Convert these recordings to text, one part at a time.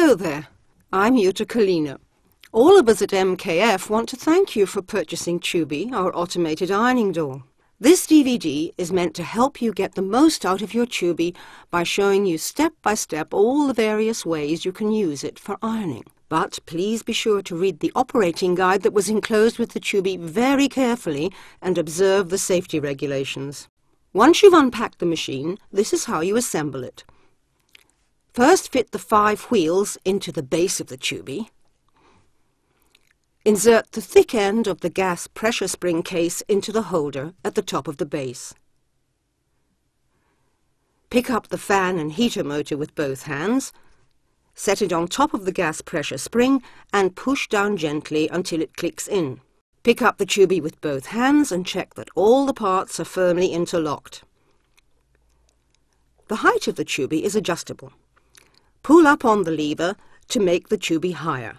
Hello there, I'm Yuta Kalina. All of us at MKF want to thank you for purchasing TUBIE, our automated ironing doll. This DVD is meant to help you get the most out of your TUBIE by showing you step by step all the various ways you can use it for ironing. But please be sure to read the operating guide that was enclosed with the TUBIE very carefully and observe the safety regulations. Once you've unpacked the machine, this is how you assemble it. First, fit the 5 wheels into the base of the TUBIE. Insert the thick end of the gas pressure spring case into the holder at the top of the base. Pick up the fan and heater motor with both hands, set it on top of the gas pressure spring and push down gently until it clicks in. Pick up the TUBIE with both hands and check that all the parts are firmly interlocked. The height of the TUBIE is adjustable. Pull up on the lever to make the TUBIE higher.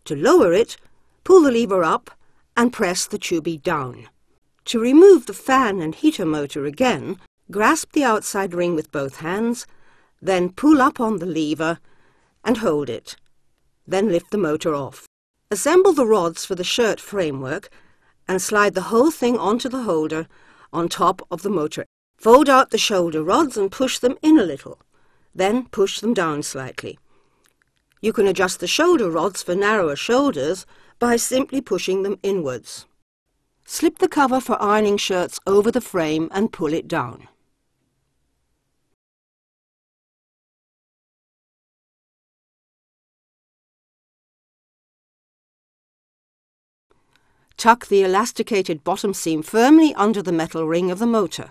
To lower it, pull the lever up and press the TUBIE down. To remove the fan and heater motor again, grasp the outside ring with both hands, then pull up on the lever and hold it. Then lift the motor off. Assemble the rods for the shirt framework and slide the whole thing onto the holder on top of the motor. Fold out the shoulder rods and push them in a little. Then push them down slightly. You can adjust the shoulder rods for narrower shoulders by simply pushing them inwards. Slip the cover for ironing shirts over the frame and pull it down. Tuck the elasticated bottom seam firmly under the metal ring of the motor.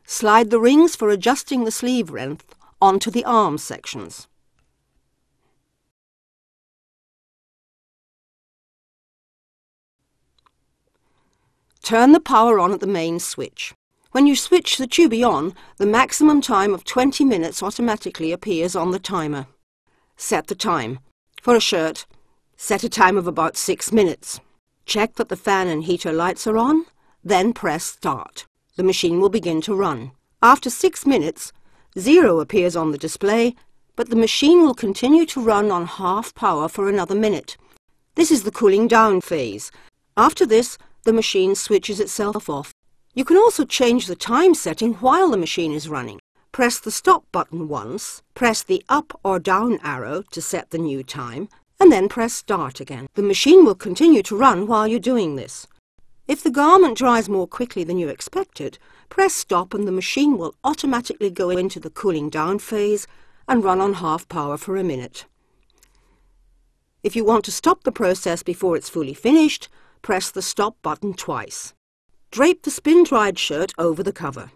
Slide the rings for adjusting the sleeve length onto the arm sections. Turn the power on at the main switch. When you switch the TUBIE on, the maximum time of 20 minutes automatically appears on the timer. Set the time. For a shirt, set a time of about 6 minutes. Check that the fan and heater lights are on, then press start. The machine will begin to run. After 6 minutes, 0 appears on the display, but the machine will continue to run on half power for another minute. This is the cooling down phase. After this, the machine switches itself off. You can also change the time setting while the machine is running. Press the stop button once, press the up or down arrow to set the new time, and then press start again. The machine will continue to run while you're doing this. If the garment dries more quickly than you expected, press stop and the machine will automatically go into the cooling down phase and run on half power for a minute. If you want to stop the process before it's fully finished, press the stop button twice. Drape the spin-dried shirt over the cover.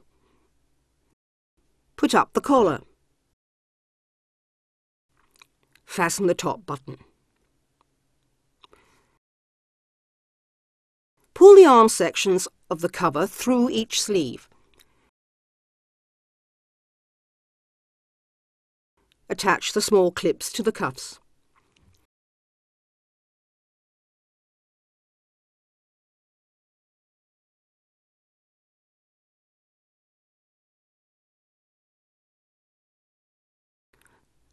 Put up the collar. Fasten the top button. Pull the arm sections of the cover through each sleeve. Attach the small clips to the cuffs.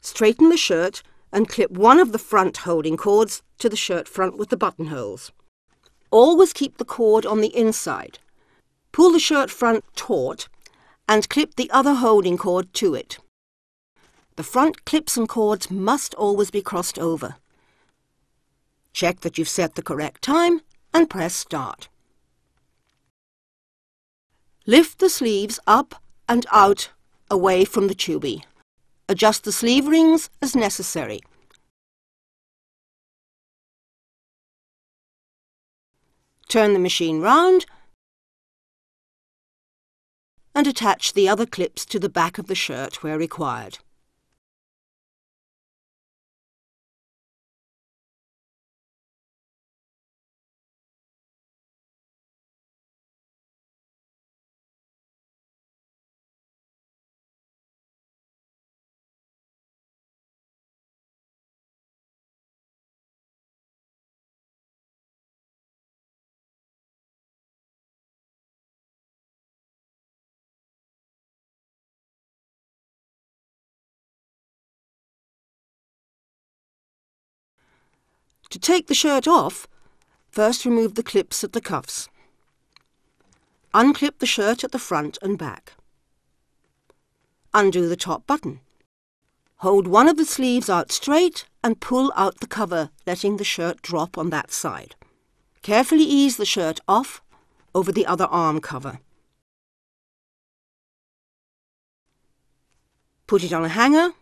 Straighten the shirt and clip one of the front holding cords to the shirt front with the buttonholes. Always keep the cord on the inside. Pull the shirt front taut and clip the other holding cord to it. The front clips and cords must always be crossed over. Check that you've set the correct time and press start. Lift the sleeves up and out away from the TUBIE. Adjust the sleeve rings as necessary. Turn the machine round and attach the other clips to the back of the shirt where required. To take the shirt off, first remove the clips at the cuffs. Unclip the shirt at the front and back. Undo the top button. Hold one of the sleeves out straight and pull out the cover, letting the shirt drop on that side. Carefully ease the shirt off over the other arm cover. Put it on a hanger,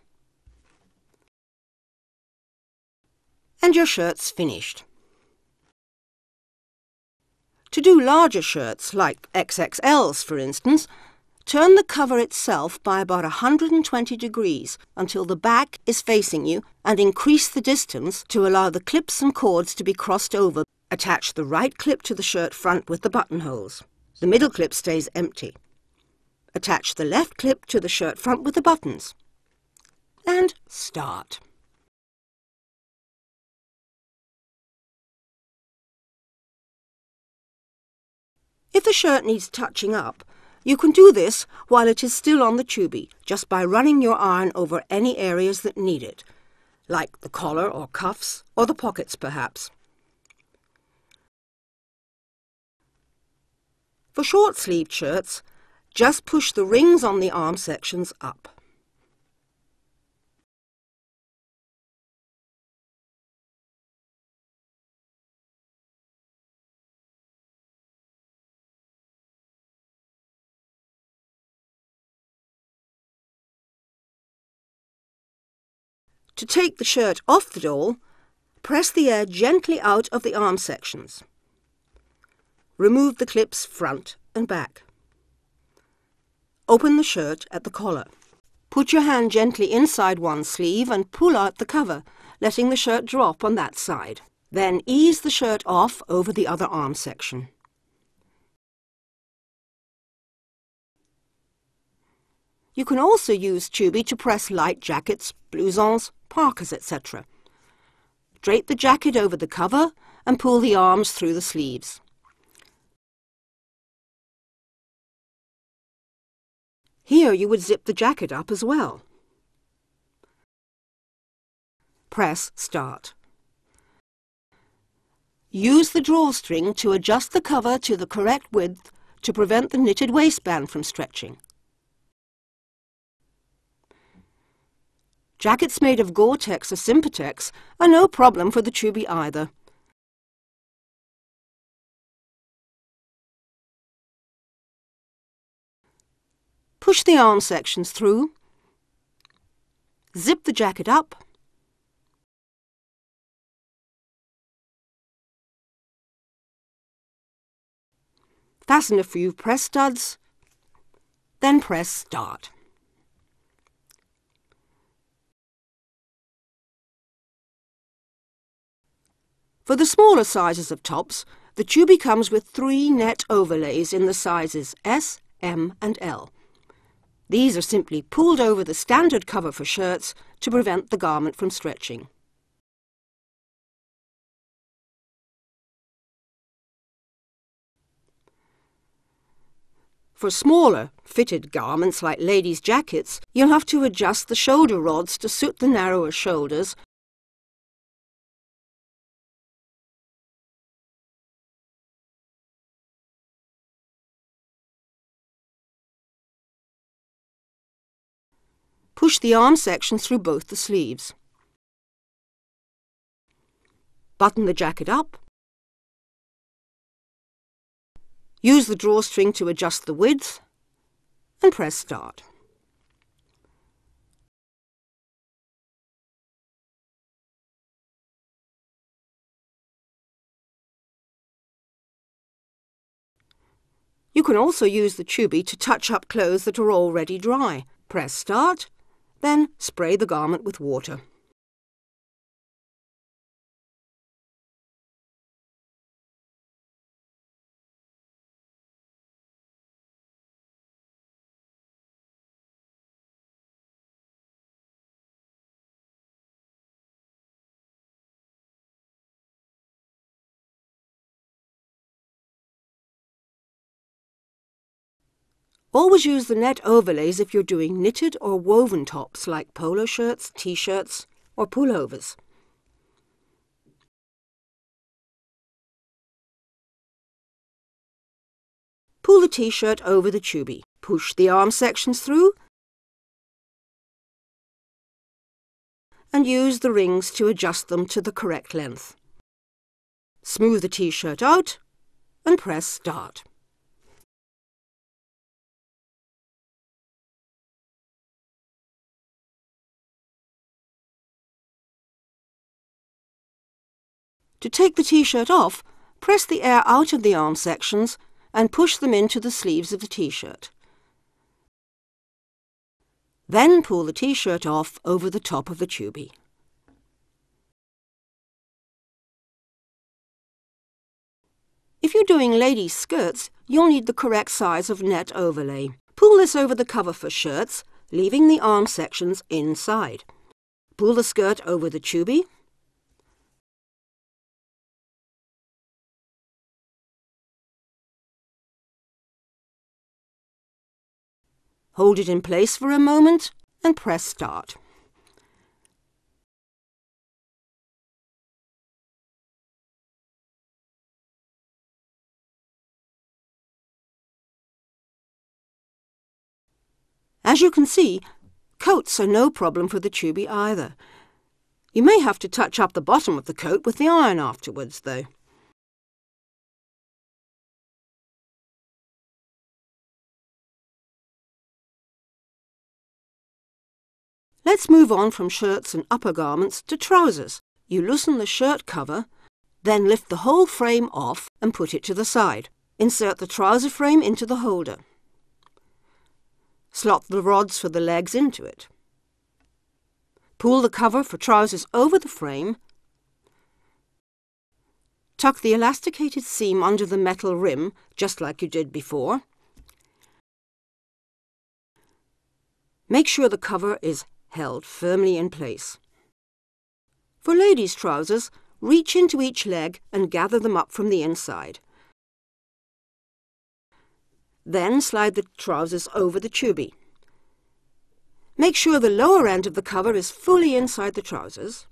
and your shirt's finished. To do larger shirts, like XXLs for instance, turn the cover itself by about 120 degrees until the back is facing you and increase the distance to allow the clips and cords to be crossed over. Attach the right clip to the shirt front with the buttonholes. The middle clip stays empty. Attach the left clip to the shirt front with the buttons. And start. If the shirt needs touching up, you can do this while it is still on the TUBIE, just by running your iron over any areas that need it, like the collar or cuffs, or the pockets perhaps. For short-sleeved shirts, just push the rings on the arm sections up. To take the shirt off the doll, press the air gently out of the arm sections. Remove the clips front and back. Open the shirt at the collar. Put your hand gently inside one sleeve and pull out the cover, letting the shirt drop on that side. Then ease the shirt off over the other arm section. You can also use TUBIE to press light jackets, blousons, parkas, etc. Drape the jacket over the cover and pull the arms through the sleeves. Here you would zip the jacket up as well. Press Start. Use the drawstring to adjust the cover to the correct width to prevent the knitted waistband from stretching. Jackets made of Gore-Tex or Sympatex are no problem for the TUBIE either. Push the arm sections through, zip the jacket up, fasten a few press studs, then press Start. For the smaller sizes of tops, the TUBIE comes with 3 net overlays in the sizes S, M and L. These are simply pulled over the standard cover for shirts to prevent the garment from stretching. For smaller, fitted garments like ladies' jackets, you'll have to adjust the shoulder rods to suit the narrower shoulders Push the arm section through both the sleeves. Button the jacket up. Use the drawstring to adjust the width and press Start. You can also use the TUBIE to touch up clothes that are already dry. Press Start, then spray the garment with water. Always use the net overlays if you're doing knitted or woven tops like polo shirts, t-shirts or pullovers. Pull the t-shirt over the TUBIE. Push the arm sections through and use the rings to adjust them to the correct length. Smooth the t-shirt out and press start. To take the t-shirt off, press the air out of the arm sections and push them into the sleeves of the t-shirt. Then pull the t-shirt off over the top of the TUBIE. If you're doing ladies' skirts, you'll need the correct size of net overlay. Pull this over the cover for shirts, leaving the arm sections inside. Pull the skirt over the TUBIE. Hold it in place for a moment and press start. As you can see, coats are no problem for the TUBIE either. You may have to touch up the bottom of the coat with the iron afterwards, though. Let's move on from shirts and upper garments to trousers. You loosen the shirt cover, then lift the whole frame off and put it to the side. Insert the trouser frame into the holder. Slot the rods for the legs into it. Pull the cover for trousers over the frame. Tuck the elasticated seam under the metal rim, just like you did before. Make sure the cover is held firmly in place. For ladies' trousers, reach into each leg and gather them up from the inside. Then slide the trousers over the TUBIE. Make sure the lower end of the cover is fully inside the trousers.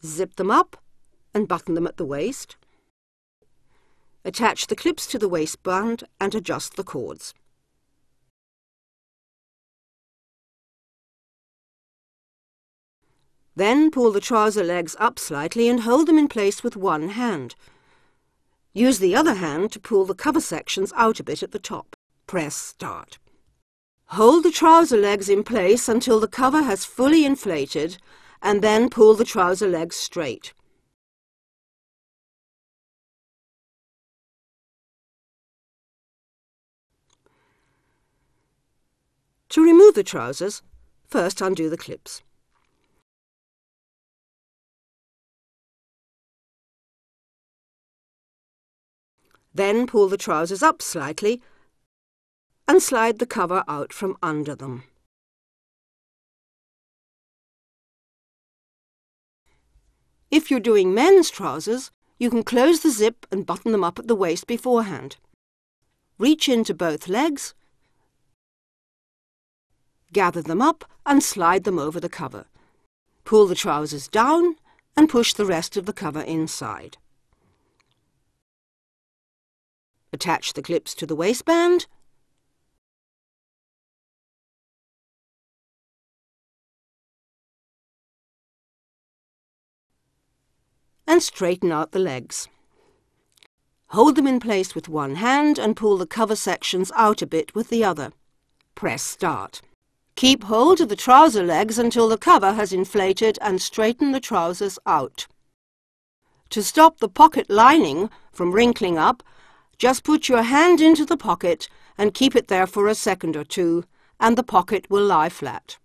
Zip them up and button them at the waist. Attach the clips to the waistband and adjust the cords. Then pull the trouser legs up slightly and hold them in place with one hand. Use the other hand to pull the cover sections out a bit at the top. Press start. Hold the trouser legs in place until the cover has fully inflated and then pull the trouser legs straight. To remove the trousers, first undo the clips. Then pull the trousers up slightly and slide the cover out from under them. If you're doing men's trousers, you can close the zip and button them up at the waist beforehand. Reach into both legs, gather them up and slide them over the cover. Pull the trousers down and push the rest of the cover inside. Attach the clips to the waistband and straighten out the legs. Hold them in place with one hand and pull the cover sections out a bit with the other. Press start. Keep hold of the trouser legs until the cover has inflated and straighten the trousers out. To stop the pocket lining from wrinkling up, just put your hand into the pocket and keep it there for a second or two, and the pocket will lie flat.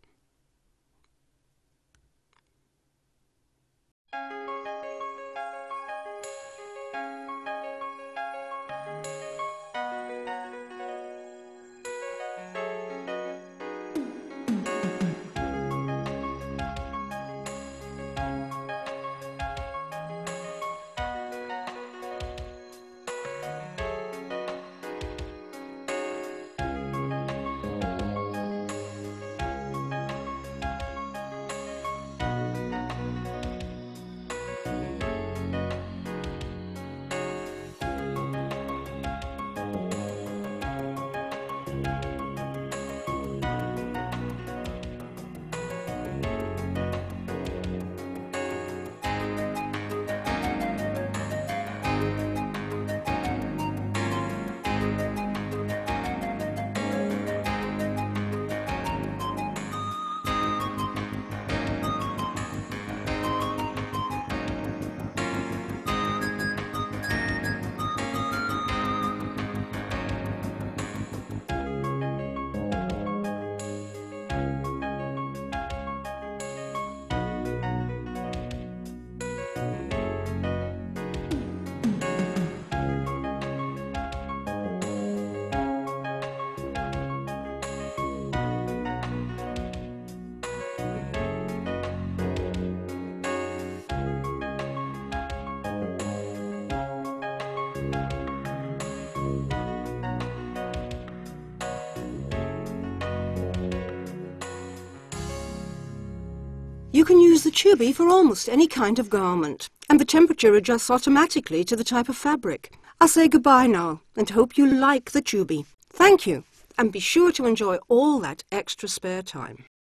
You can use the TUBIE for almost any kind of garment, and the temperature adjusts automatically to the type of fabric. I'll say goodbye now, and hope you like the TUBIE. Thank you, and be sure to enjoy all that extra spare time.